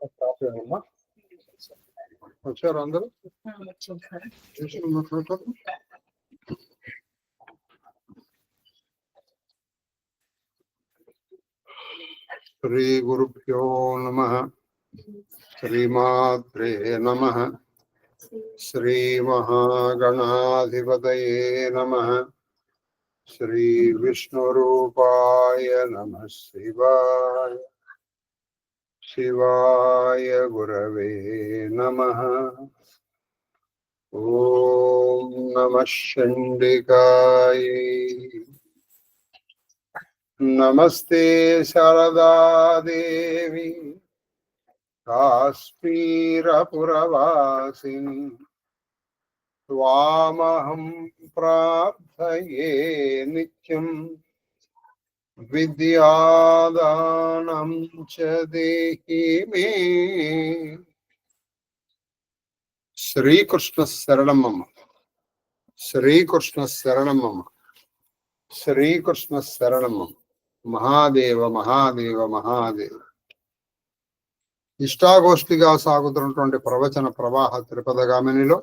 అమ్మా వచ్చారు అందరూ శ్రీ గురుభ్యో నమః శ్రీమాత్రే నమః శ్రీ మహాగణాధిపతయే నమః శ్రీ విష్ణురూపాయ నమః శివాయ శివాయ గురవే నమః ఓం నమః చండికాయ నమస్తే శారదాదేవి కాశ్మీరపురవాసిని త్వామహం ప్రార్థయే నిత్యం విద్యాదానం చ దేహి మే. శ్రీకృష్ణ శరణమమ్మ, శ్రీకృష్ణ శరణమమ్మ, శ్రీకృష్ణ శరణమమ్మ. మహాదేవ మహాదేవ మహాదేవ. ఇష్టాగోష్ఠిగా సాగుతున్నటువంటి ప్రవచన ప్రవాహ త్రిపదగామినిలో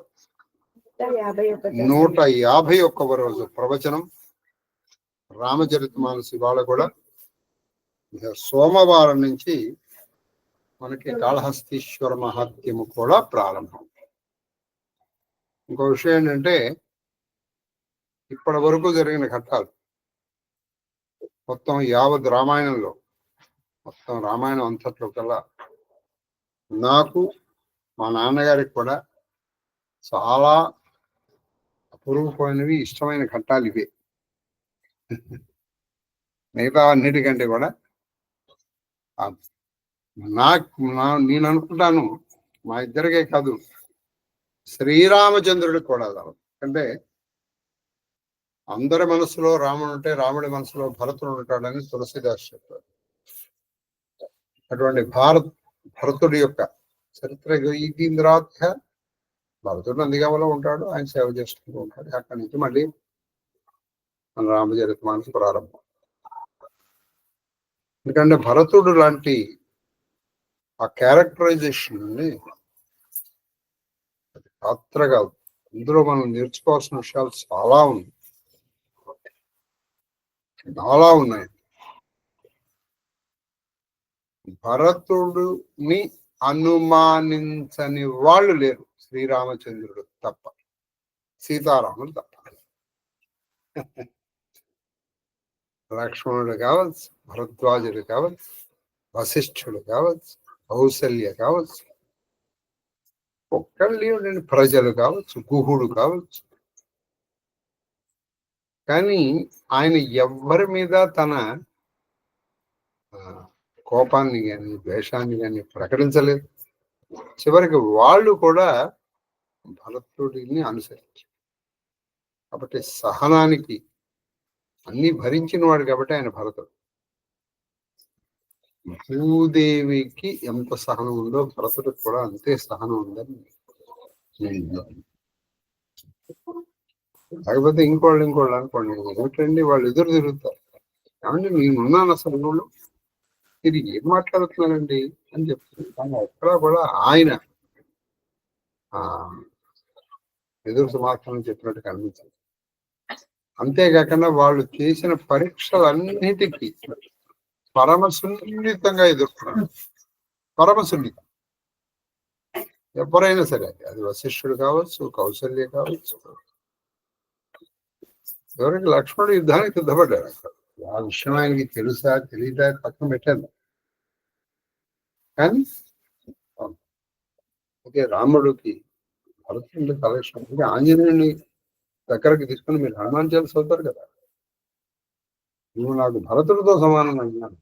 151వ రోజు ప్రవచనం రామచరితమానస. ఇవాళ కూడా సోమవారం నుంచి మనకి కాళహస్తీశ్వర మహాత్మ్యము కూడా ప్రారంభం. ఇంకో విషయం ఏంటంటే, ఇప్పటి వరకు జరిగిన ఘట్టాలు మొత్తం యావత్ రామాయణంలో, మొత్తం రామాయణం అంతట్లో కల్లా నాకు మా నాన్నగారికి కూడా చాలా అపురూపమైనవి, ఇష్టమైన ఘట్టాలు ఇవే. మిగతా అన్నిటికంటే కూడా నేను అనుకుంటాను, మా ఇద్దరికే కాదు శ్రీరామచంద్రుడికి కూడా. అంటే అందరి మనసులో రాముడు ఉంటే రాముడి మనసులో భరతుడు ఉంటాడని తులసిదాస్ చెప్పారు. అటువంటి భరతుడి యొక్క చరిత్ర దీని తర్వాత భరతుడు నందిగామలో ఉంటాడు, ఆయన సేవ చేసుకుంటూ ఉంటాడు. అక్కడి నుంచి మళ్ళీ మన రామచరితమానస ప్రారంభం. ఎందుకంటే భరతుడు లాంటి ఆ క్యారెక్టరైజేషన్ పాత్రగా ఇందులో మనం నేర్చుకోవాల్సిన విషయాలు చాలా ఉన్నాయి, చాలా ఉన్నాయి. భరతుడిని అనుమానించని వాళ్ళు లేరు, శ్రీరామచంద్రుడు తప్ప, సీతారాముడు తప్ప. లక్ష్మణుడు కావచ్చు, భరద్వాజుడు కావచ్చు, వశిష్ఠుడు కావచ్చు, కౌసల్య కావచ్చు, ఒక్కళ్ళు ప్రజలు కావచ్చు, గుహుడు కావచ్చు. కానీ ఆయన ఎవ్వరి మీద తన కోపాన్ని కానీ ద్వేషాన్ని కానీ ప్రకటించలేదు. చివరికి వాళ్ళు కూడా భరతుడిని అనుసరించారు. కాబట్టి సహనానికి అన్ని భరించిన వాడు కాబట్టి ఆయన భరతుడు. భూదేవికి ఎంత సహనం ఉందో భరతుడికి కూడా అంతే సహనం ఉందని. కాకపోతే ఇంకోళ్ళు అనుకోండి, ఏమిటండి వాళ్ళు ఎదురు తిరుగుతారు. ఏమంటే నేనున్నాను అసలు వాళ్ళు ఇది ఏం మాట్లాడుతున్నారండి అని చెప్తుంది. కానీ ఎక్కడా కూడా ఆయన ఎదురు సమాధానం చెప్పినట్టు కనిపించింది. అంతేకాకుండా వాళ్ళు చేసిన పరీక్షలన్నిటికీ పరమ సున్నితంగా ఎదుర్కొన్నారు. పరమ సున్నితం. ఎవరైనా సరే, అది వశిష్ఠుడు కావచ్చు, కౌసల్య కావచ్చు, ఎవరికి లక్ష్మణుడు యుద్ధానికి సిద్ధపడ్డారు. అక్కడ ఆ విషయం ఆయనకి తెలుసా తెలియదా పక్కన పెట్టాను. కానీ ఓకే, రాముడికి భరతుడి కలెక్షన్ అంటే ఆంజనేయుని దగ్గరకు తీసుకుని మీరు హనుమాన్ చాలీసా చదువుతారు కదా, నువ్వు నాకు భరతుడితో సమానం అంటున్నాను,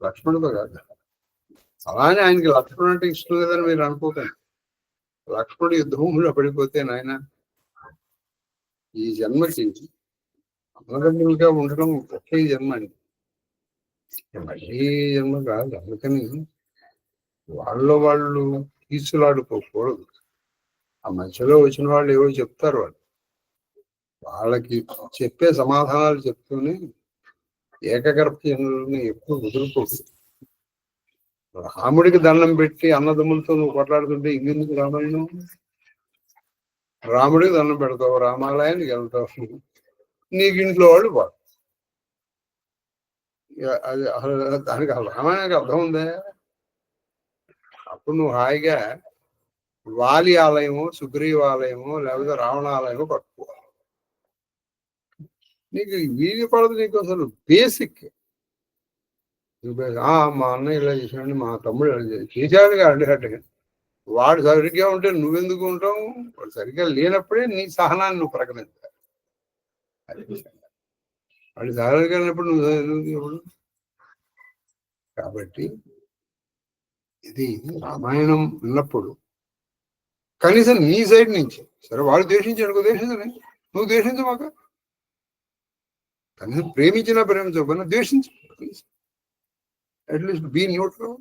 లక్ష్మణుడితో కాదు. అలానే ఆయనకి లక్ష్మణుడు అంటే ఇష్టం లేదని మీరు అనుకోకండి. లక్ష్మణుడు యుద్ధభూమిలో పడిపోతే నాయన ఈ జన్మకి అన్నదమ్ములుగా ఉండడం ఒకే జన్మ అండి, మళ్ళీ జన్మ కాదు. అందుకని వాళ్ళు తీసులాడుకోకూడదు. ఆ మధ్యలో వచ్చిన వాళ్ళు ఏవో చెప్తారు, వాళ్ళకి చెప్పే సమాధానాలు చెప్తూనే ఏకగర్భ జనులని ఎప్పుడు వదులుకోకూడదు. రాముడికి దండం పెట్టి అన్నదమ్ములతో నువ్వు కొట్లాడుతుంటే ఇంకెందుకు రామాయణం? రాముడికి దండం పెడతావు, రామాలయానికి వెళ్తావు, నీకు ఇంట్లో వాళ్ళు పాడు. అది దానికి రామాయణానికి అర్థం ఉందే? అప్పుడు నువ్వు హాయిగా వాలి ఆలయము, సుగ్రీవ ఆలయము, లేకపోతే రావణ ఆలయము పట్టుకోవాలి. నీకు వీధి పడదు. నీకు అసలు బేసిక్ మా అన్నయ్య ఇలా చేశాడు, మా తమ్ముడు ఇలా చేశాడు అడ్డుకట్టుగా. వాడు సరిగ్గా ఉంటే నువ్వెందుకు ఉంటావు? వాడు సరిగ్గా లేనప్పుడే నీ సహనాన్ని నువ్వు ప్రకటించాలి. వాడు సరిగ్గా లేనప్పుడు నువ్వు. కాబట్టి ఇది రామాయణం ఉన్నప్పుడు కనీసం నీ సైడ్ నుంచి, సరే వాడు ద్వేషించాడు, ద్వేషించలే, నువ్వు ద్వేషించమాక. కనీసం ప్రేమించినా ప్రేమించకపోయినా ద్వేషించు, అట్లీస్ట్ బీ న్యూట్రల్.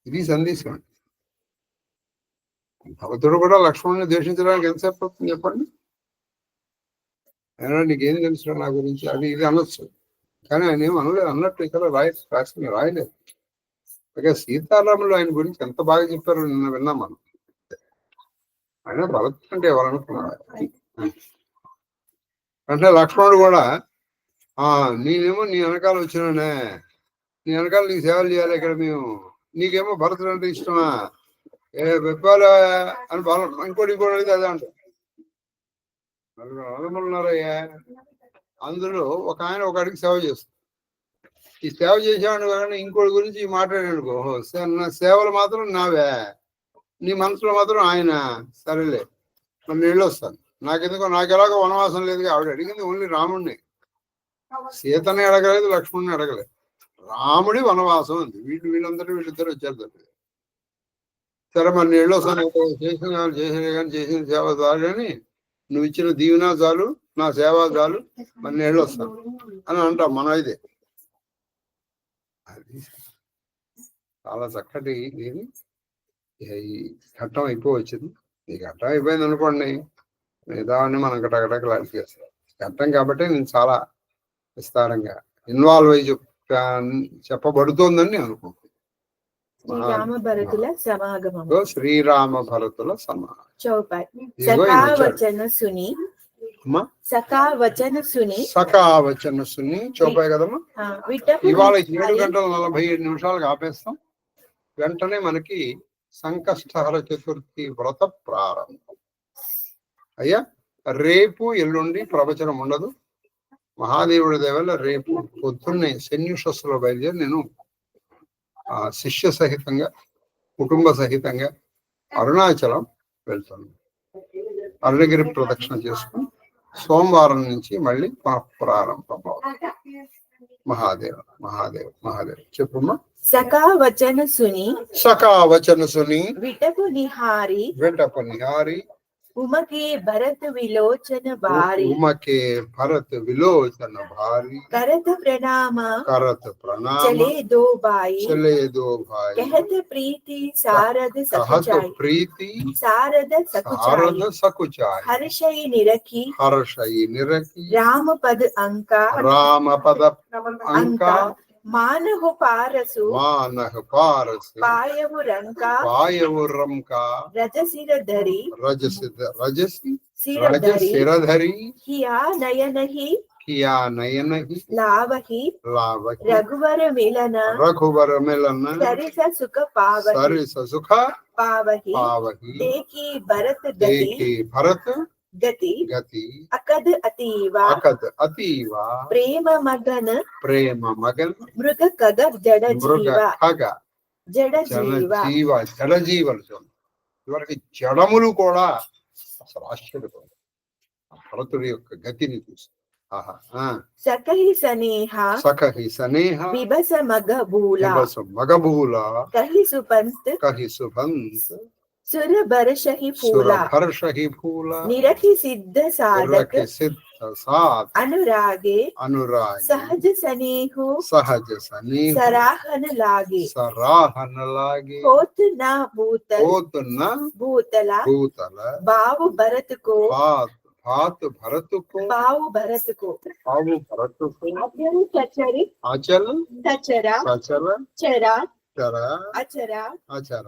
ఇది సందేశం. భగతుడు కూడా లక్ష్మణుని ద్వేషించడానికి ఎంతసేపు అవుతుంది చెప్పండి? అయినా నీకేం తెలుసు నా గురించి అది ఇది అనొచ్చు, కానీ ఆయన ఏం అనలేదు. అన్నట్టు ఇక్కడ రాయలేదు. అలాగే సీతారాములు ఆయన గురించి ఎంత బాగా చెప్పారో నిన్న విన్నాం మనం. ఆయన భరతుడు అంటే ఎవరనుకున్నారు అంటే లక్ష్మణుడు కూడా నేనేమో నీ వెనకాల వచ్చినానే, నీ వెనకాల నీకు సేవలు చేయాలి ఇక్కడ మేము, నీకేమో భరతుడు అంటే ఇష్టమా, చెప్పాలా అని ఇంకోటి అడిగితే అదే అంటారు. నలుగురు ఉన్నారయ్యా, అందులో ఒక ఆయన ఒక అడిగి సేవ చేస్తారు. ఈ సేవ చేసేవాడు కానీ ఇంకోటి గురించి మాట్లాడాడు, నా సేవలు మాత్రం నావే, నీ మనసులో మాత్రం ఆయన. సరేలే మరి నేను వస్తాను, నాకెందుకో నాకు ఎలాగో వనవాసం లేదు. ఆవిడ అడిగింది ఓన్లీ రాముడిని, సీతని అడగలేదు, లక్ష్మణ్ని అడగలేదు. రాముడి వనవాసం ఉంది, వీళ్ళిద్దరు వచ్చారు. సరే మరి నేను వస్తాను, చేసిన సేవ చాలు అని, నువ్వు ఇచ్చిన దీవెన చాలు, నా సేవ చాలు, మరి నేను వస్తాను అని అంటాం మనం. అయితే అది చాలా చక్కటి ఇది. ఈ ఘట్టం అయిపోవచ్చింది. ఈ ఘట్టం అయిపోయింది అనుకోండి, మిగతావన్నీ మనం గటగట క్లారిఫై చేస్తాం. ఘట్టం కాబట్టి నేను చాలా విస్తారంగా ఇన్వాల్వ్ అయ్యి చెప్పబడుతోందని నేను అనుకుంటున్నాను. శ్రీరామ భరతుల సమాగమం. సకావచన సుని చౌపాయి కదమ్మా. ఇవాళ 7:47 ఆపేస్తాం. వెంటనే మనకి సంకష్టహర చతుర్థి వ్రత ప్రారంభం. అయ్యా రేపు ఎల్లుండి ప్రవచనం ఉండదు. మహాదేవుడి దేవల్ల రేపు పొద్దున్నే శన్యుషస్సులో బయలుదేరి నేను శిష్య సహితంగా కుటుంబ సహితంగా అరుణాచలం వెళ్తాను. అరుణగిరి ప్రదక్షిణ చేసుకుని సోమవారం నుంచి మళ్ళీ ప్రారంభం. మహాదేవ మహాదేవ మహాదేవ చెప్పమ్మా. సకావచన సుని విటపు నిహారి ఉమకే భరత విలోచన భారి కరత ప్రణామ చలే దో భాయి కహత ప్రీతి సారద సకుచాయి హర్షయి నిరఖి రామ పద అంక మానహ పారసు పాయవు రంక రజసిరధరి హియా నయనహి లావహి రఘువర మిలన సరిస సుఖ పావహి దేకి భరత గతి అకద్ అతీవ ప్రేమ మగన్ మృగ ఖగ జడ జీవలు. ఇవరికి జడములు కూడా అసలు ఆశ్చర్యపోయింది భరతుడి యొక్క గతిని చూసి. సఖి సనేహ విభస మగబూల కహి సుపంత్ సుర బర్షహి ఫూల నిరఖి సిద్ధ సాధక అనురాగే సహజ సనేహు సరాహన లాగే హోత్ నా భూతల బావు భరతుకో అచల్ చరా అచర అచర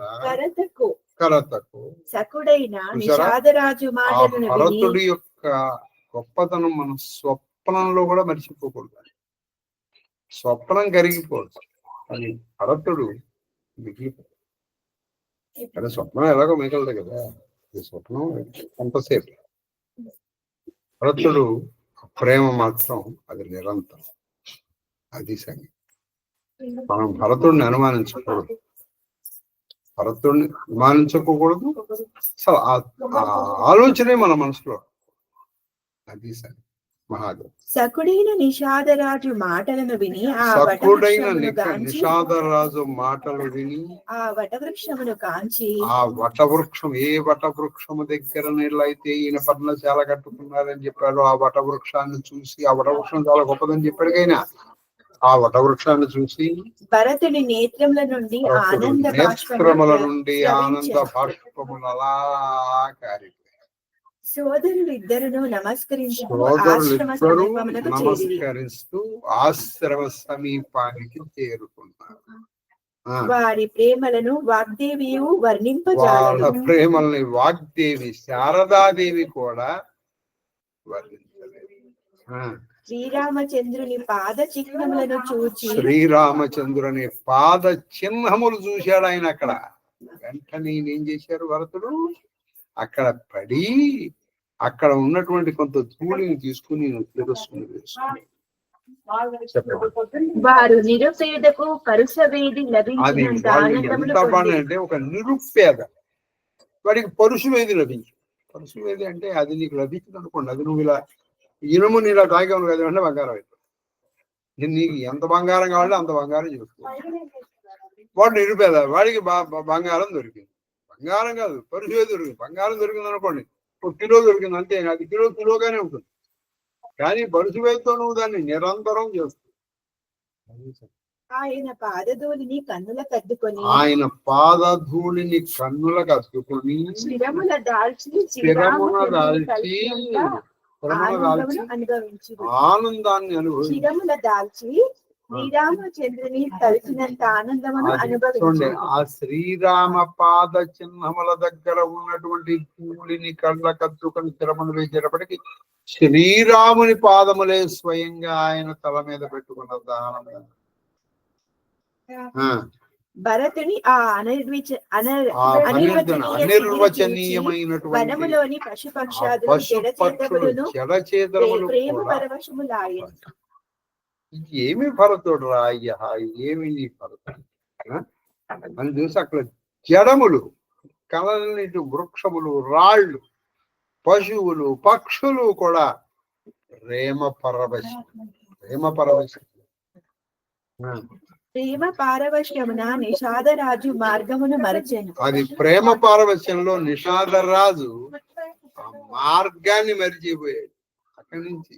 కరతకు సకుడైన నిషాదరాజు మాటలను భరతుడి యొక్క గొప్పతనం మనం స్వప్నంలో కూడా మర్చిపోకూడదు. స్వప్నం కరిగిపోదు అని భరతుడు మిగిలిపోతాడు. కానీ స్వప్నం ఎలాగో మిగలదు కదా, ఈ స్వప్నం కొంతసేపు. భరతుడు ప్రేమ మాత్రం అది నిరంతరం. అది సంగతి. మనం భరతుడిని అనుమానించకూడదు, భరతుడిని అనుమానించకూడదు. అసలు ఆ ఆలోచనే మన మనసులో. అది సంగతి. మహాదేవ్ సకుడైన నిషాదరాజు మాటలను విని నిషాదరాజు మాటలు విని ఆ వటవృక్షమును కాంచి, ఆ వటవృక్షం ఏ వటవృక్షము దగ్గర నీళ్ళైతే ఈయన పర్ణశాల కట్టుకున్నారని చెప్పాడు, ఆ వటవృక్షాన్ని చూసి, ఆ వటవృక్షం చాలా గొప్పదని చెప్పాడు. కైనా ఆ వటవృక్షాన్ని చూసి భరతుడి నేత్రముల నుండి ఆనంద బాష్పములు అలా కారి సోదరులిద్దరును నమస్కరిస్తూ ఆశ్రమ సమీపానికి చేరుకున్నారు. వారి ప్రేమలను వాగ్దేవియు వర్ణింపజాలదు. ప్రేమల్ని వాగ్దేవి శారదాదేవి కూడా వర్ణించలేదు. శ్రీరామచంద్రుని పాద చిహ్నములను చూచి, శ్రీరామచంద్రుని పాద చిహ్నములు చూశాడు ఆయన. అక్కడ వెంటనే ఏం చేశారు భరతుడు, అక్కడ పడి అక్కడ ఉన్నటువంటి కొంత ధూళిని తీసుకుని తెలుసుకుని వారు నిరుపేదకు పరుషవేది లభించినంత అంటే ఒక నిరుపేద వాడికి పరుషవేది లభించు. పరుషవేది అంటే అది నీకు లభించింది అనుకోండి, అది నువ్వు ఇలా ఇనుము నీలా తాగాము కదా అంటే బంగారం అయిపోతుంది. నీకు ఎంత బంగారం కావాలంటే అంత బంగారం చేసుకో. వాడు నిరుపేద, వాడికి బంగారం దొరికింది. బంగారం కాదు, పరుషవేది దొరికింది. బంగారం దొరికింది అనుకోండి, ఒక కిలో దొరికింది అంతే, అది కిలోగానే ఉంటుంది. కానీ పరుషవేదితో నువ్వు దాన్ని నిరంతరం చేస్తావు. ఆయన పాదధూళిని కన్నులకు అద్దుకొని శిరమున దాల్చి ఆనందాన్ని అనుభవించి శిరమున దాల్చి శ్రీరామచంద్రుని తలిచినంత ఆనందమును అనుభవించండి. ఆ శ్రీరామ పాద చిహ్నముల దగ్గర ఉన్నటువంటి ధూళిని కళ్ళ కత్తుకొని శిరమును వేసేటప్పటికి శ్రీరాముని పాదములే స్వయంగా ఆయన తల మీద పెట్టుకున్న ఆనందం. భరతుని ఆ అనిర్వచనీయమైనటువంటి వనములోని పశుపక్షాదులను ప్రేమ పరవశములాయెను. ఏమి భరతుడు రా అయ్యా, ఏమి నీ భరతుడు అని చూసి అక్కడ జడములు, కలనిటి వృక్షములు, రాళ్ళు, పశువులు, పక్షులు కూడా ప్రేమ పారవశ్యమున నిషాదరాజు మార్గమును మరచెను. అది ప్రేమ పారవశ్యంలో నిషాదరాజు ఆ మార్గాన్ని మరిచిపోయాడు. అక్కడి నుంచి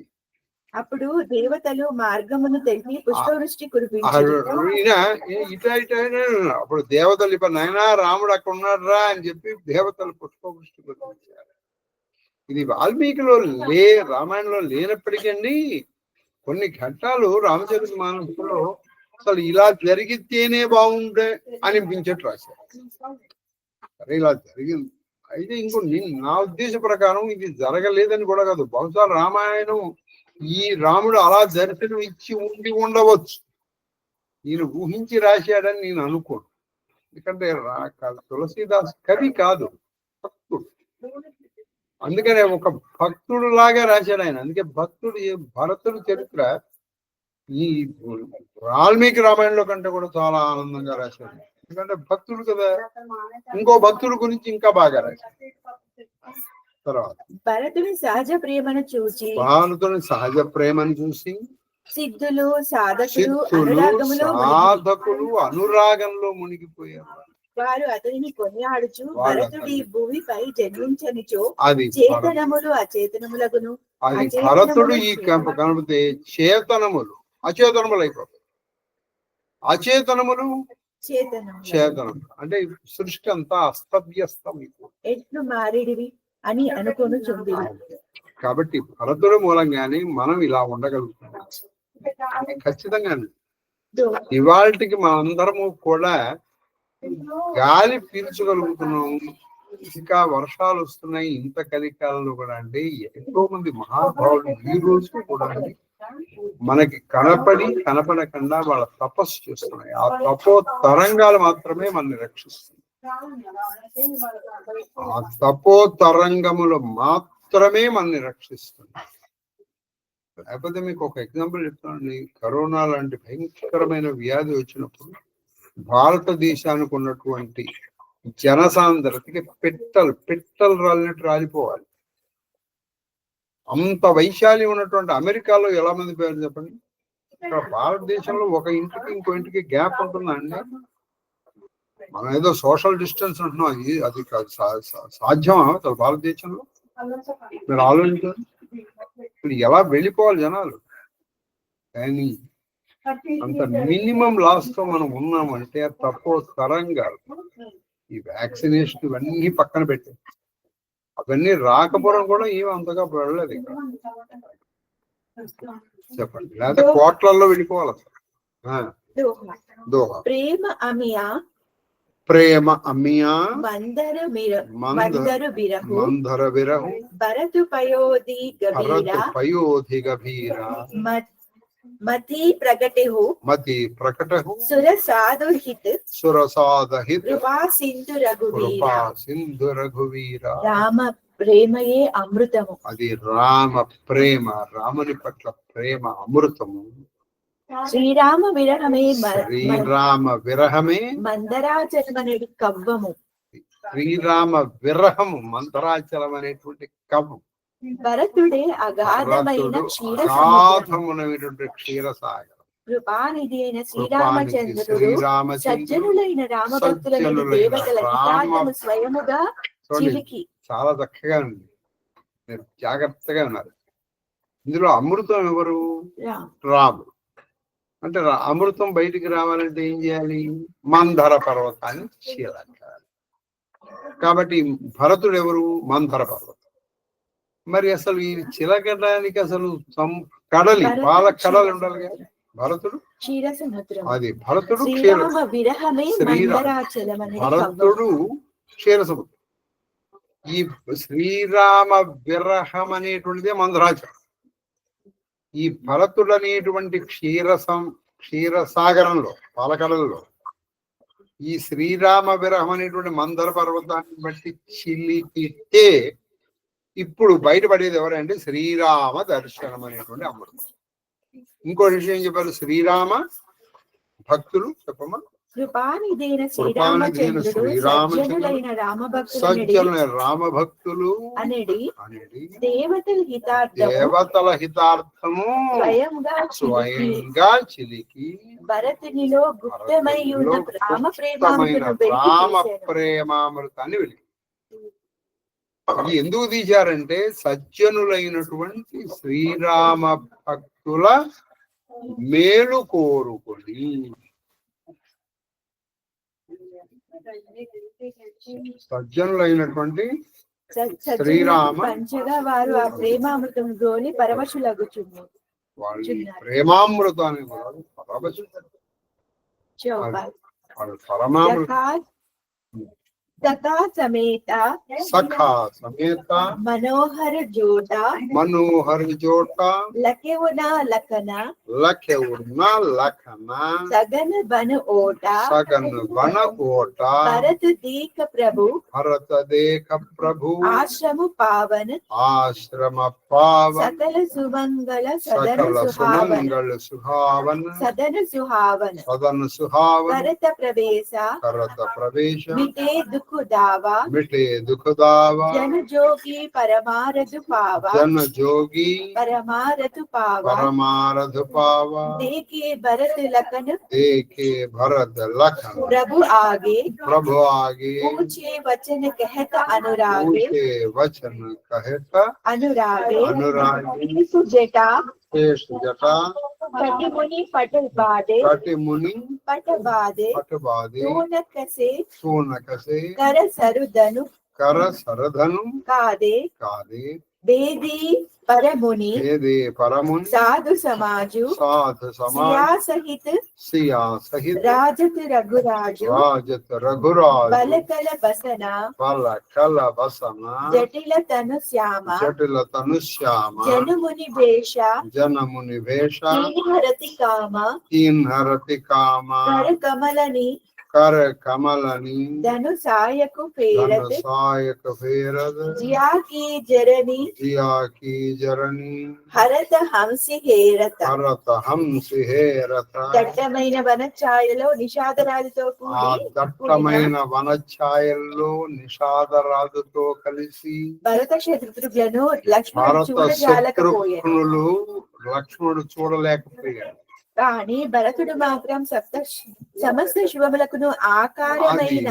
అప్పుడు దేవతలు మార్గమును తెలిపి పుష్పవృష్టి కురిపించారు. అప్పుడు దేవతలు ఇప్పుడు నాయనా రాముడు అక్కడ ఉన్నాడు రా అని చెప్పి దేవతలు పుష్పవృష్టి కురిపించారు. ఇది వాల్మీకిలో రామాయణంలో లేనప్పటికండి కొన్ని ఘట్టాలు రామచరిత మానసంలో అసలు ఇలా జరిగితేనే బాగుండే అనిపించేట్టు రాశారు. సరే ఇలా జరిగింది అయితే నా ఉద్దేశ ప్రకారం ఇది జరగలేదని కూడా కాదు. బహుశా రామాయణం ఈ రాముడు అలా దర్శనం ఇచ్చి ఉండవచ్చు, ఈయన ఊహించి రాశాడని నేను అనుకోను. ఎందుకంటే తులసీదాస్ కవి కాదు, భక్తుడు. అందుకనే ఒక భక్తుడు లాగా రాశాడు ఆయన. అందుకే భరతుడి చరిత్ర ఈ వాల్మీకి రామాయణంలో కంటే కూడా చాలా ఆనందంగా రాశాడు. ఎందుకంటే భక్తుడు కదా, ఇంకో భక్తుడి గురించి ఇంకా బాగా రాశాడు. తర్వాత భరతుని సహజ ప్రేమను చూసి సిద్ధులు సాధకులు అనురాగంలో మునిగిపోయారు. వారు అతనిని కొనియాడుచు భరతుడి భూమిపై జన్మించనిచో చేతనములు అచేతనములగును. అది భరతుడు ఈ కనబడితే చేతనములు అచేతనములు అయిపోతాయి. అచేతనములు చేతనం అంటే సృష్టి అంతా అస్తవ్యస్తం ఎట్లు మారేడివి అని అనుకోను చూడండి. కాబట్టి భరతుడి మూలంగానే మనం ఇలా ఉండగలుగుతున్నాం ఖచ్చితంగా. ఇవాళకి మనందరము కూడా గాలి పీల్చగలుగుతున్నాము. ఇంకా వర్షాలు వస్తున్నాయి. ఇంత కలికాలంలో కూడా అంటే ఎంతో మంది మహానుభావులు ఈ రోజు కూడా మనకి కనపడకుండా వాళ్ళ తపస్సు చేస్తున్నాయి. ఆ తపో తరంగాలు మాత్రమే మనల్ని రక్షిస్తున్నాయి. ఆ తపో తరంగములు మాత్రమే మనల్ని రక్షిస్తున్నాయి. లేకపోతే మీకు ఒక ఎగ్జాంపుల్ చెప్తానండి. కరోనా లాంటి భయంకరమైన వ్యాధి వచ్చినప్పుడు భారతదేశానికి ఉన్నటువంటి జనసాంద్రతకి పిట్టలు రాలినట్టు రాలిపోవాలి. అంత వైశాల్యం ఉన్నటువంటి అమెరికాలో ఎలా మంది పేరు చెప్పండి. ఇక్కడ భారతదేశంలో ఒక ఇంటికి ఇంకో ఇంటికి గ్యాప్ ఉంటుందండి. మనం ఏదో సోషల్ డిస్టెన్స్ అంటున్నాం. అది సాధ్యమా అసలు భారతదేశంలో? మీరు ఆలోచించండి. ఇప్పుడు ఎలా వెళ్ళిపోవాలి జనాలు. కానీ అంత మినిమం లాస్ తో మనం ఉన్నామంటే తప్పో తరంగాలు. ఈ వ్యాక్సినేషన్ ఇవన్నీ పక్కన పెట్టాం. అవన్నీ రాకపోవడం కూడా ఏమి అంతగా వెళ్ళలేదు ఇక్కడ. చెప్పండి. లేకపోతే కోట్లల్లో వెళ్ళిపోవాలి అసలు. దోహా ప్రేమ అమియా మందర విరహు భరతు పయోధి గభీర మతి ప్రకటహు సురసాదహిత్ కృపా సింధు రఘువీర రామ ప్రేమయే అమృతము. అది రామ ప్రేమ, రాముని పట్ల ప్రేమ అమృతము. శ్రీరామ విరహమే మందరాచలం అనేది కవ్వము. శ్రీరామ విరహము మందరాచలం అనేటువంటి కవ్వం. భరతుడే అగాధమైన క్షీరసాగరం. కృపానిధి అయిన శ్రీరామచంద్రుడు సజ్జనులైన రామభక్తులను దేవతల హితార్థము స్వయముగా చిలికి. చాలా చక్కగా ఉంది. మీరు జాగ్రత్తగా ఉన్నారు. ఇందులో అమృతం ఎవరు? రాముడు. అంటే అమృతం బయటికి రావాలంటే ఏం చేయాలి? మందర పర్వతాన్ని చీలకాలి. కాబట్టి భరతుడు ఎవరు? మందర పర్వతం. మరి అసలు ఈ చిలకడానికి అసలు కడలి పాల కడలి ఉండాలి కదా. భరతుడు అది భరతుడు భరతుడు క్షీరసముద్రం. ఈ శ్రీరామ విరహం అనేటువంటిదే మందరాచలం. ఈ భరతుడు అనేటువంటి క్షీరసాగరంలో పాలకడలలో ఈ శ్రీరామ విరహం అనేటువంటి మందర పర్వతాన్ని బట్టి చిలికితే ఇప్పుడు బయటపడేది ఎవరంటే శ్రీరామ దర్శనం అనేటువంటి అమృతం. ఇంకో విషయం చెప్పారు. శ్రీరామ భక్తులు చెప్పమ్మా. కృపానిధైన సజ్జనులైన రామభక్తులు అనేది దేవతల హితార్థము స్వయంగా చిలికి భరతునిలో గుప్తమైన రామ ప్రేమామృతాన్ని వెలికి. ఎందుకు తీశారంటే సజ్జనులైనటువంటి శ్రీరామ భక్తుల మేలు కోరుకొని. సజ్జనులైనటువంటి శ్రీరామ పంచగా వారు ఆ ప్రేమామృతం గోలి పరవశులగుచున్నారు. వాళ్ళు ప్రేమామృతాన్ని పరమామృతం సఖా సమేత మనోహర జోట లకెవున లఖన సగన బన ఓట భరత దేఖ ప్రభు ఆశ్రమ పావన సకల సుమంగళ సదన సుహావన భరత ప్రవేశ మిటే दुख दावा जन जोगी परमारथ पावा देखे भरत लखन प्रभु आगे पूछे वचन कहत अनुरागे जटा कटि मुनि पट बादे सोनक से कर सरधनु कादे వేది పరముని వేదే పరముని సాధు సమాజు సాధు సియా సమాజ్ సహిత సియా సహిత రాజత్ రఘురాజు రాజత రఘురాజు బలకల బసన బల కల వసన జటిల తను శ్యామ జటిల తనుశ్యామ జనుముని వేష జనముని వేష హరతి కామ తీన్హరతి కామ కర కమలని కర కమలని ధను సాయకు ఫేరత్ సాయక ఫేరద జియా కీ జరని జియా కీ జరణి హరత హంసి హేరత హరత హంసి హేరత దట్టమైన వనఛాయలో నిషాదరాజుతో ఆ కూడి దట్టమైన వనఛాయల్లో నిషాదరాజుతో కలిసి భరత శత్రుఘ్నులను లక్ష్మణుడు భారత చూడజాలకపోయాడు. శత్రుఘ్నులు లక్ష్మణుడు చూడలేకపోయాడు. కానీ భరతుడు మాత్రం సమస్త శుభములకును ఆకారమైన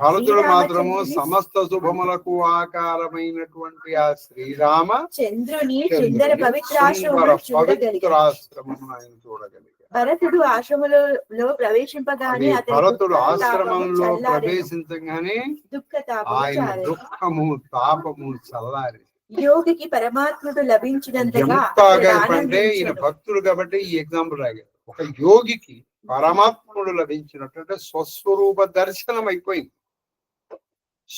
భరతుడు మాత్రము సమస్త శుభములకు ఆకారమైనటువంటి ఆ శ్రీరామ చంద్రుని సుందర పవిత్రాశ్రమమును చూడగలిగాడు. ఆయన చూడగలిగాడు. భరతుడు ఆశ్రమంలో ప్రవేశింపగానే అతని భరతుడు దుఃఖ ఆశ్రమంలో తాపము చల్లారెను. ప్రవేశించగానే దుఃఖ తాపము ఆయన చాలెను. దుఃఖము తాపము చల్లారి. యోగికి పరమాత్ముడు లభించినంతగా ఎంతగా అతడు అంటే ఈయన ఆనందించెను. భక్తుడు కాబట్టి ఈ ఎగ్జాంపుల్ రాగారు. ఒక యోగికి పరమాత్ముడు లభించినట్టు అంటే స్వస్వరూప దర్శనం అయిపోయింది.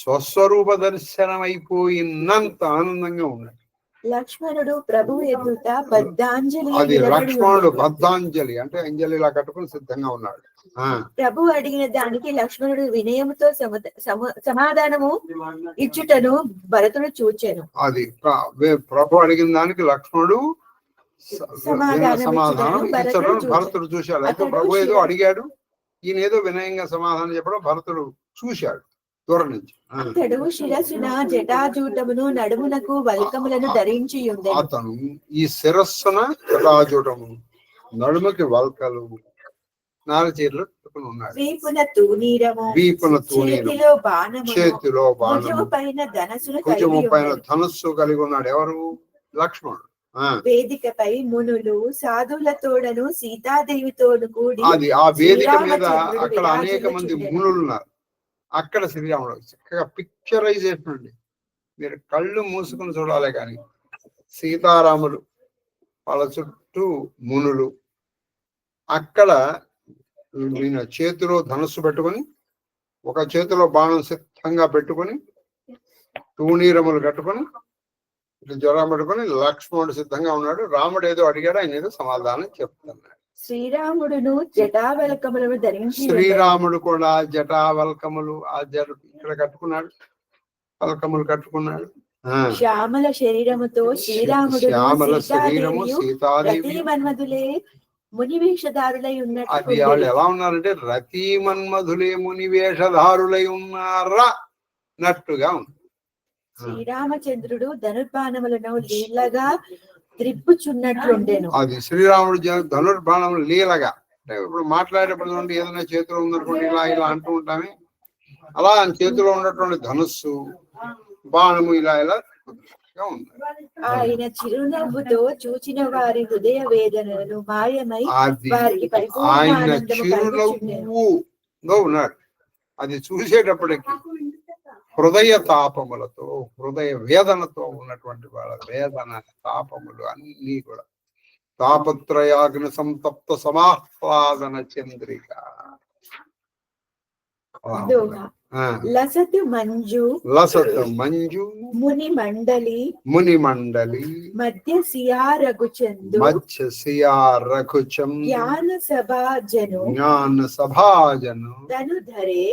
స్వస్వరూప దర్శనం అయిపోయినంత ఆనందంగా ఉన్నాడు. లక్ష్మణుడు ప్రభు ఎదుట బద్ధాంజలి అది నిలబడి లక్ష్మణుడు ఉండెను. బద్ధాంజలి అంటే అంజలి ఇలా కట్టుకుని సిద్ధంగా ఉన్నాడు. ప్రభు అడిగిన దానికి లక్ష్మణుడు వినయముతో సమాధానము ఇచ్చుటను భరతుడు చూచెను. అది ప్రభు అడిగిన దానికి లక్ష్మణుడు సమాధానం ఇచ్చడం భరతుడు చూశాడు. అయితే ప్రభు ఏదో అడిగాడు, ఈయన ఏదో వినయంగా సమాధానం చెప్పడం భరతుడు చూశాడు దూరం నుంచి. అతడు శిరస్సున జటాజూటమును నడుమునకు వల్కములను ధరించి ఉండెను. అతను ఈ శిరస్సున జటాజూటము నడుముకి వల్కలు నారచీరలు పెట్టుకుని ఉన్నాడు. వీపున తూనీరము చేతిలో బాణము చేతిలో బాణము భుజము పైన ధనస్సును భుజము కలిగి పైన ఉండెను. ధనస్సు కలిగి ఉన్నాడు. ఎవరు? లక్ష్మణుడు. వేదికపై మునులు సాధువులతోడను సీతాదేవితోను కూడి అది ఆ వేదిక మీద శ్రీరామచంద్రుడు అక్కడ అనేక మంది విరాజిల్లుచుండెను. మునులు ఉన్నారు. అక్కడ శ్రీరాముడు చక్కగా పిక్చరైజేషన్ అండి. మీరు కళ్ళు మూసుకుని చూడాలి. కానీ సీతారాములు వాళ్ళ చుట్టూ మునులు, అక్కడ ఈయన చేతిలో ధనుస్సు పెట్టుకొని ఒక చేతిలో బాణం సిద్ధంగా పెట్టుకొని తూణీరములు కట్టుకొని జ్వరం పెట్టుకొని లక్ష్మణుడు సిద్ధంగా ఉన్నాడు. రాముడు ఏదో అడిగాడు, ఆయన ఏదో సమాధానం చెప్తున్నాడు. శ్రీరాముడును జటావల్కములను ధరించి శ్రీరాముడు కూడా జటావల్కములు ఆ ఇక్కడ కట్టుకున్నాడు, వల్కములు కట్టుకున్నాడు. శ్యామల శరీరముతో శ్రీరాముడు శ్యామల శరీరము సీతాదేవి మన్మధులే ముని వేషధారులై ఉన్నట్టు అది వాళ్ళు ఎలా ఉన్నారంటే రతి మన్మధులే ముని వేషధారులై ఉన్నారా నట్టుగా ఉంది. శ్రీరామచంద్రుడు ధనుర్బాణములను లీలగా త్రిప్పుచున్నట్లుండెను. అది శ్రీరాముడు ధనుర్బాణం లీలగా అంటే ఇప్పుడు మాట్లాడేటప్పుడు నుండి ఏదైనా చేతిలో ఉందనుకోండి ఇలా ఇలా అంటూ ఉంటామే, అలా ఆయన చేతిలో ఉన్నటువంటి ధనుస్సు బాణము ఇలా ఇలా ఉంది. ఆయన చిరునవ్వుతో చూచిన వారి హృదయ వేదనలను మాయమై వారికి పరిపూర్ణ ఆయన ఆనందము కలుగుచుండెను. చిరునవ్వులో ఉన్నాడు. అది చూసేటప్పటికి హృదయ తాపములతో హృదయ వేదనతో ఉన్నటువంటి వాళ్ళ వేదన తాపములు అన్ని కూడా తాపత్రయాగ్ని సంతప్త సమాహ్లాదన చంద్రిక. లసతు మంజు లసతు మంజు ముని మండలి మధ్య సియా రఘుచందు జ్ఞాన సభాజను తను ధరే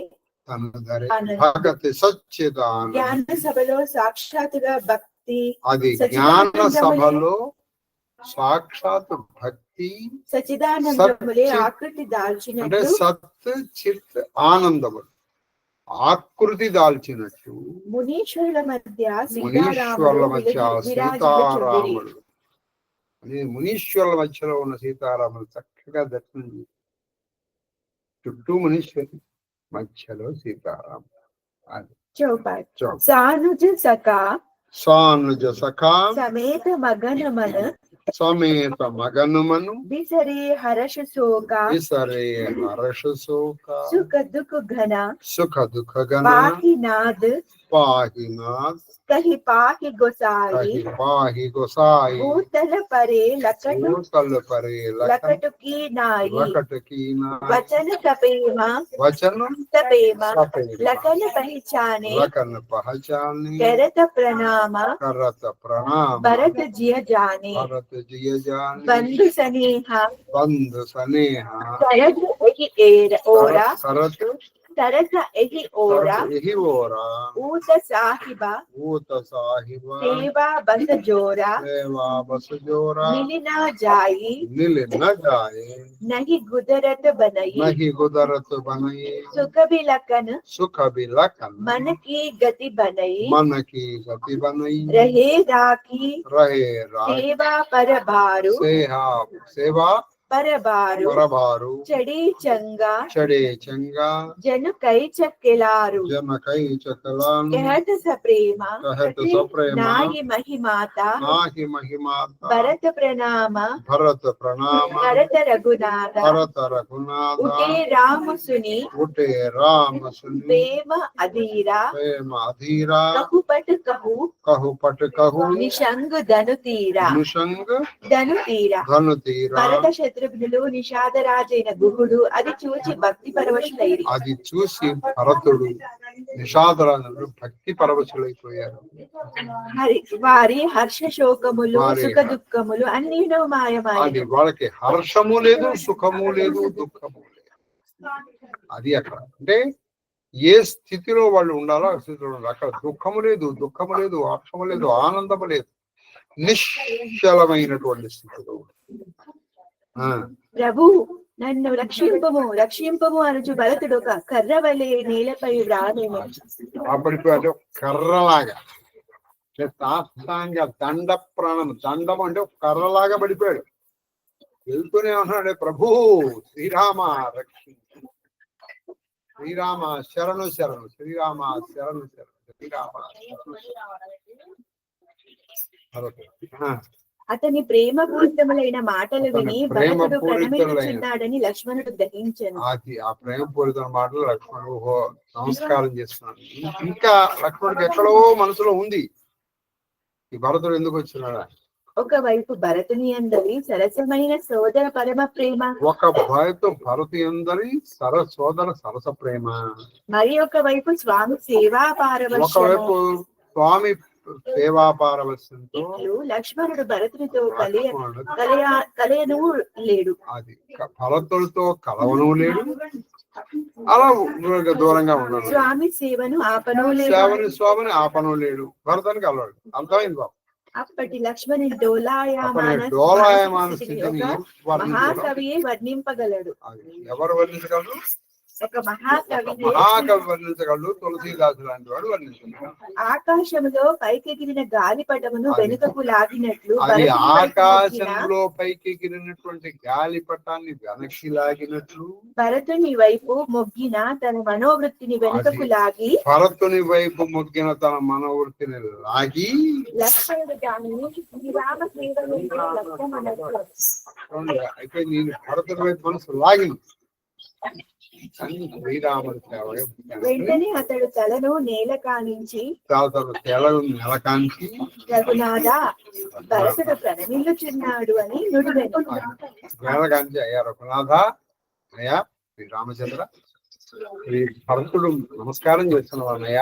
భగతి సచ్చిదానంద. జ్ఞాన సభలో సాక్షాత్తుగా భక్తి, అది జ్ఞాన సభలో సాక్షాత్ భక్తి సచిదానందములే ఆకృతి అంటే దాల్చినట్టు సత్ చిత్ ఆనందములు ఆకృతి దాల్చినట్టు మునీశ్వరుల మధ్య మునీశ్వరుల మధ్య విరాజిల్లుచుండిరి. సీతారాములు అది మునీశ్వరుల మధ్యలో ఉన్న సీతారాములు చక్కగా దర్శనం చేశారు. చుట్టూ మునీశ్వరు, మధ్యలో సీతారాములు. సానుజ సఖా సమేత మగనుమను విసరే హర్ష శోక సుఖ దుఃఖ ఘన పాహినాద్ పాహినాథ్ కహి పాహి గొసాయి కహి పాహి గోసాయి భూతల పరే లకటు భూతల పరే లకటు కీ నాయి లకటు కీ నాయి వచన తపేమ వచనం తపేమ తపేమ లకన పహచానే లకన పహచానే करत प्रणाम करत प्रणाम भरत जिय जाने भरत जिय जाने बंधु स्नेहा बंधु स्नेहा सरस एहि ओरा सरत सरस एहि ओरा यही ओरा ऊत साहिबा ऊत साहिबा सेवा बस जोरा सेवा बस जोरा मिल न जाई मिल न जाए नहीं गुदरत बनई नहीं गुदरत बनई सुख बिलकन सुख बिलकन मन की गति बनई मन की गति बनई रहे राखी सेवा पर भारू सेवा परबारू चढ़े चंगा जन कई चक्केलारू कहत सप्रेम नाहि महिमाता भरत प्रणाम भरत रघुनाथ उठे राम सुनी प्रेम अधीरा कहु पट कहु निशंग धनु तीरा భరత శత్రుఘ్నులు నిషాదరాజైన గుహుడు అది చూచి భక్తి పరవశులైరి. అది చూసి భరతుడు నిషాదరాజులు భక్తి పరవశులైపోయారు. వారి హర్ష శోకములు సుఖ దుఃఖములు అన్ని మాయమాయి. వాళ్ళకి హర్షము లేదు, సుఖము లేదు, దుఃఖము లేదు. అది అక్కడ అంటే ఏ స్థితిలో వాళ్ళు ఉండాలో ఆ స్థితిలో ఉండాలి. అక్కడ దుఃఖము లేదు, హర్షము లేదు, ఆనందము లేదు, నిశ్చలమైనటువంటి స్థితిలో. ప్రభు నన్ను రక్షింపము అనుచు భరతుడు ఒక కర్ర వలె నేలపై వ్రానేమో. అప్పటికి కర్రలాగా సాష్టాంగ దండ ప్రాణం, దండం అంటే కర్రలాగా పడిపోయాడు. వెళ్తూనే ఉన్నాడు, ప్రభు శ్రీరామ రక్షించు, శ్రీరామ శరణు శరణు, శ్రీరామ శరణు శరణు, శ్రీరామ. అతని ప్రేమపూరితములైన మాటలు విని భరతుడు ప్రణమిల్లుచున్నాడని లక్ష్మణుడు గ్రహించాను. అది ఆ ప్రేమపూరితమైన మాటలు లక్ష్మణుడు నమస్కారం చేస్తున్నాడు. ఇంకా లక్ష్మణుడికి ఎక్కడో మనసులో ఉంది, ఈ భరతుడు ఎందుకు వచ్చినాడా. ఒకవైపు భరతుని అందరి సరసమైన సోదర పరమ ప్రేమ, ఒకవైపు భరతు అందరి సోదర సరస ప్రేమ, మరి ఒకవైపు స్వామి సేవా పారవశ్యము, ఒకవైపు స్వామి సేవా పారవశ్యంతో లక్ష్మణుడు భరతునితో కలయను లేడు. అది భరతుడితో కలవను లేడు, అలా దూరంగా ఉన్నాడు. స్వామి సేవను ఆపను లేడు, స్వామిని ఆపను లేడు, భరతానికి కలవాడు. అర్థమైంది బాబు. అప్పటి లక్ష్మణుని డోలాయమాన స్థితిని మహాకవియే వర్ణింపగలడు. ఎవరు వర్ణించగలరు? ఒక మహాకవి వర్ణించగలడు. తులసీదాసు లాంటి వాడు వర్ణించగలడు. ఆకాశంలో పైకెగిరిన గాలిపటమును వెనుకకు లాగినట్లు, ఆకాశంలో పైకెగిరినటువంటి గాలిపటాన్ని వెనక్కి లాగినట్లు భరతుని వైపు మొగ్గిన తన మనోవృత్తిని వెనుకకు లాగి, భరతుని వైపు మొగ్గిన తన మనోవృత్తిని లాగి లక్ష్మణుడు దానిని శ్రీరామ అయితే నేను భరతుని వైపు మనసు లాగింది. వెంటనే అతడు తలను నేల కానించి రఘునాథ భరతుడు ప్రణమిల్లుచున్నాడు అని నుడివెను. నేల కాంచి, అయ్యా రఘునాథ, అయ్యా శ్రీరామచంద్ర, భరతుడు నమస్కారం చేస్తున్నావు అన్నయ్య.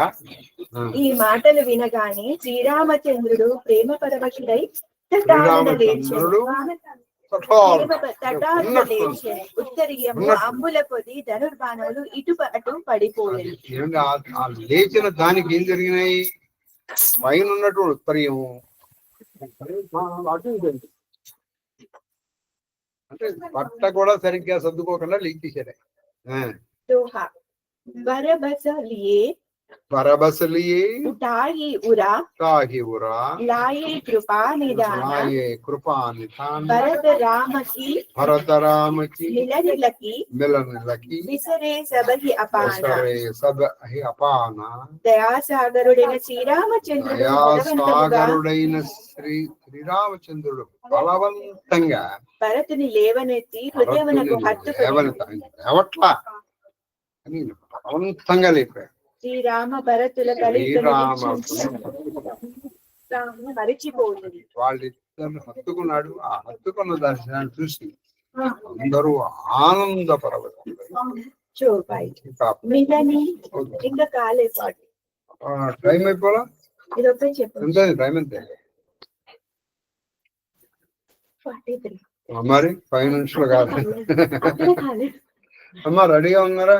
ఈ మాటలు వినగానే శ్రీరామచంద్రుడు ప్రేమ పరవశుడై శ్రీరామచంద్రుడు ఉత్తరీయము అంబుల కొద్ది ధనుర్బాణములు ఇటు అటు పడిపోయాయి. లేచిన దానికి ఏం జరిగినాయి? పైన ఉన్నటువంటి ఉత్తరీయము అంటే బట్ట కూడా సరిగ్గా సర్దుకోకుండా లీకేశారు. बरबस लिए उठाई उरा ताही उरा लाए कृपा निधान भरत राम की मिलन लकी विसरे सब ही अपाना दया सागरुडैन శ్రీరామచంద్రుడు బలవంతంగా భరతుని లేవనెత్తి హృదయమునకు హత్తుకొని బలవంతంగా లేపాడు. శ్రీరామ భరతుల శ్రీరామ మరిచిపోతుంది. వాళ్ళిద్దరు హత్తుకున్నాడు. ఆ హత్తుకున్న దర్శనాన్ని చూసి అందరూ ఆనందపరవశులయ్యారు. చూపాయి ఇంకా కాలేపాటు టైం అయిపోలా ఇదొక చెప్పండి. ఎంత టైం ఎంత మరి 5 నిమిషాలు కాదు. అమ్మా రెడీగా ఉన్నారా?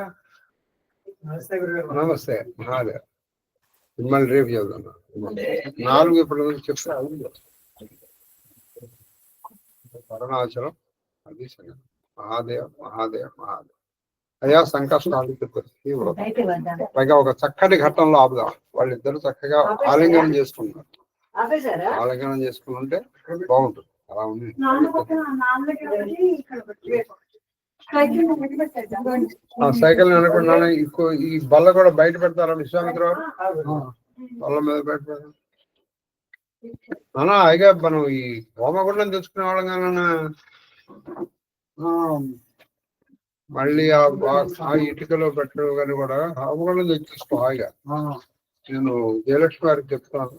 నమస్తే మహాదేవ్. మిమ్మల్ని రేపు చదువుతున్నా 4 ఇప్పుడు చెప్తా. అరుణాచలం అది మహాదేవ్ మహాదేవ్ మహాదేవ్. అయ్యా సంకష్టాలు పైగా ఒక చక్కటి ఘట్టంలో ఆపుదాం. వాళ్ళిద్దరు చక్కగా ఆలింగనం చేసుకున్నారు. ఆలింగనం చేసుకుంటే బాగుంటుంది. అలా ఉంది. సైకిల్ అనుకున్నా ఈ బల్ల కూడా బయట పెడతారా విశ్వామిత్ర బల్ల మీద బయట పెడతారు అన్నా. అయిగా మనం ఈ హోమగుండం తెచ్చుకునే వాళ్ళం కానీ మళ్ళీ ఆ ఇటుకలో పెట్టడం కానీ కూడా హోమగుండం తెచ్చేసుకో హాయిగా. నేను జయలక్ష్మి గారికి చెప్తాను.